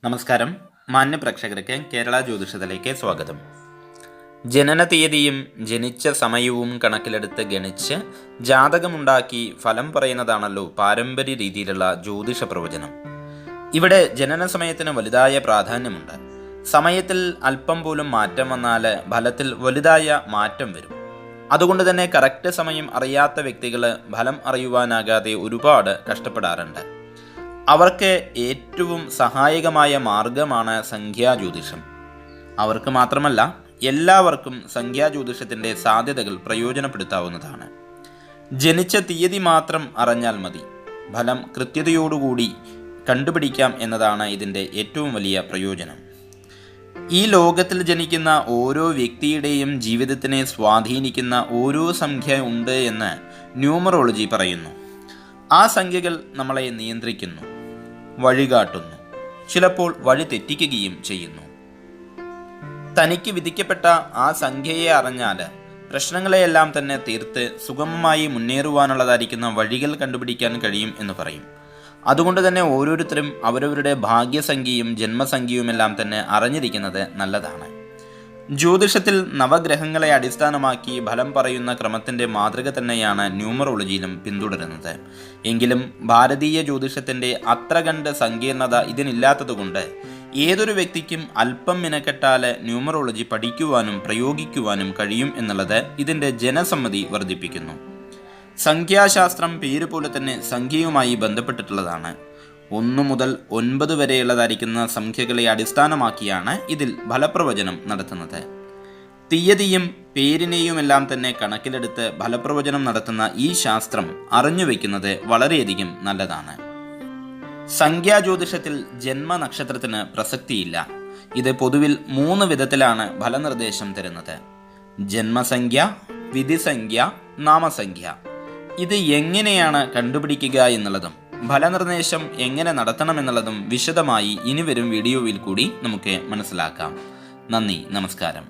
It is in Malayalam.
നമസ്കാരം. മാന്യ പ്രേക്ഷകർക്ക് കേരള ജ്യോതിഷത്തിലേക്ക് സ്വാഗതം. ജനന തീയതിയും ജനിച്ച സമയവും കണക്കിലെടുത്ത് ഗണിച്ച് ജാതകമുണ്ടാക്കി ഫലം പറയുന്നതാണല്ലോ പാരമ്പര്യ രീതിയിലുള്ള ജ്യോതിഷ പ്രവചനം. ഇവിടെ ജനന സമയത്തിന് വലുതായ പ്രാധാന്യമുണ്ട്. സമയത്തിൽ അല്പം പോലും മാറ്റം വന്നാൽ ഫലത്തിൽ വലുതായ മാറ്റം വരും. അതുകൊണ്ട് തന്നെ കറക്റ്റ് സമയം അറിയാത്ത വ്യക്തികൾ ഫലം അറിയുവാനാകാതെ ഒരുപാട് കഷ്ടപ്പെടാറുണ്ട്. അവർക്ക് ഏറ്റവും സഹായകമായ മാർഗമാണ് സംഖ്യാജ്യോതിഷം. അവർക്ക് മാത്രമല്ല, എല്ലാവർക്കും സംഖ്യാജ്യോതിഷത്തിൻ്റെ സാധ്യതകൾ പ്രയോജനപ്പെടുത്താവുന്നതാണ്. ജനിച്ച തീയതി മാത്രം അറിഞ്ഞാൽ മതി. ഫലം കൃത്യതയോടുകൂടി കണ്ടുപിടിക്കാം എന്നതാണ് ഇതിൻ്റെ ഏറ്റവും വലിയ പ്രയോജനം. ഈ ലോകത്തിൽ ജനിക്കുന്ന ഓരോ വ്യക്തിയുടെയും ജീവിതത്തിനെ സ്വാധീനിക്കുന്ന ഓരോ സംഖ്യ ഉണ്ട് എന്ന് ന്യൂമറോളജി പറയുന്നു. ആ സംഖ്യകൾ നമ്മളെ നിയന്ത്രിക്കുന്നു, വഴികാട്ടുന്നു, ചിലപ്പോൾ വഴി തെറ്റിക്കുകയും ചെയ്യുന്നു. തനിക്ക് വിധിക്കപ്പെട്ട ആ സംഖ്യയെ അറിഞ്ഞാൽ പ്രശ്നങ്ങളെയെല്ലാം തന്നെ തീർത്ത് സുഗമമായി മുന്നേറുവാനുള്ളതായിരിക്കുന്ന വഴികൾ കണ്ടുപിടിക്കാൻ കഴിയും എന്ന് പറയും. അതുകൊണ്ട് തന്നെ ഓരോരുത്തരും അവരവരുടെ ഭാഗ്യസംഖ്യയും ജന്മസംഖ്യയുമെല്ലാം തന്നെ അറിഞ്ഞിരിക്കുന്നത് നല്ലതാണ്. ജ്യോതിഷത്തിൽ നവഗ്രഹങ്ങളെ അടിസ്ഥാനമാക്കി ഫലം പറയുന്ന ക്രമത്തിൻ്റെ മാതൃക തന്നെയാണ് ന്യൂമറോളജിയിലും പിന്തുടരുന്നത്. എങ്കിലും ഭാരതീയ ജ്യോതിഷത്തിൻ്റെ അത്ര കണ്ട് സങ്കീർണത ഇതിനില്ലാത്തതുകൊണ്ട് ഏതൊരു വ്യക്തിക്കും അല്പം മിനക്കെട്ടാൽ ന്യൂമറോളജി പഠിക്കുവാനും പ്രയോഗിക്കുവാനും കഴിയും എന്നുള്ളത് ഇതിൻ്റെ ജനസമ്മതി വർദ്ധിപ്പിക്കുന്നു. സംഖ്യാശാസ്ത്രം പേര് പോലെ തന്നെ സംഖ്യയുമായി ബന്ധപ്പെട്ടിട്ടുള്ളതാണ്. 1 മുതൽ 9 വരെയുള്ളതായിരിക്കുന്ന സംഖ്യകളെ അടിസ്ഥാനമാക്കിയാണ് ഇതിൽ ഫലപ്രവചനം നടത്തുന്നത്. തീയതിയും പേരിനെയുമെല്ലാം തന്നെ കണക്കിലെടുത്ത് ഫലപ്രവചനം നടത്തുന്ന ഈ ശാസ്ത്രം അറിഞ്ഞു വയ്ക്കുന്നത് വളരെയധികം നല്ലതാണ്. സംഖ്യാജ്യോതിഷത്തിൽ ജന്മനക്ഷത്രത്തിന് പ്രസക്തിയില്ല. ഇത് പൊതുവിൽ 3 വിധത്തിലാണ് ഫലനിർദ്ദേശം തരുന്നത്: ജന്മസംഖ്യ, വിധിസംഖ്യ, നാമസംഖ്യ. ഇത് എങ്ങനെയാണ് കണ്ടുപിടിക്കുക എന്നുള്ളതും ഫലനിർദ്ദേശം എങ്ങനെ നടത്തണമെന്നുള്ളതും വിശദമായി ഇനി വരും വീഡിയോയിൽ കൂടി നമുക്ക് മനസ്സിലാക്കാം. നന്ദി, നമസ്കാരം.